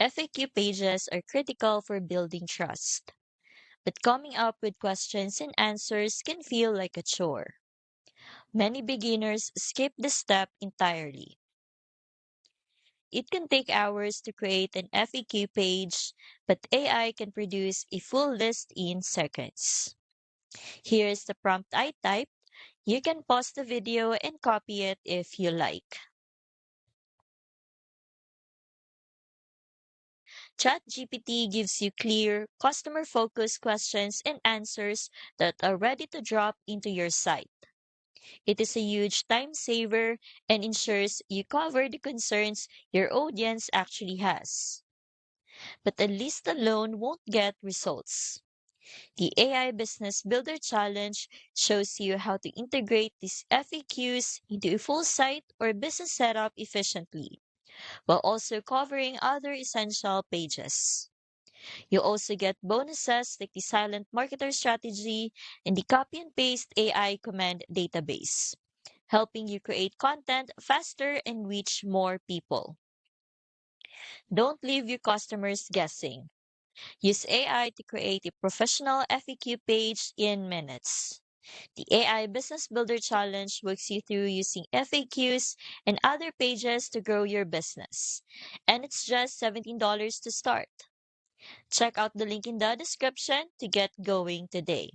FAQ pages are critical for building trust, but coming up with questions and answers can feel like a chore. Many beginners skip this step entirely. It can take hours to create an FAQ page, but AI can produce a full list in seconds. Here's the prompt I typed. You can pause the video and copy it if you like. ChatGPT gives you clear, customer-focused questions and answers that are ready to drop into your site. It is a huge time saver and ensures you cover the concerns your audience actually has. But a list alone won't get results. The AI Business Builder Challenge shows you how to integrate these FAQs into a full site or business setup efficiently, while also covering other essential pages. You also get bonuses like the silent marketer strategy and the copy and paste AI command database, helping you create content faster and reach more people. Don't leave your customers guessing. Use AI to create a professional FAQ page in minutes. The AI Business Builder Challenge walks you through using FAQs and other pages to grow your business. And it's just $17 to start. Check out the link in the description to get going today.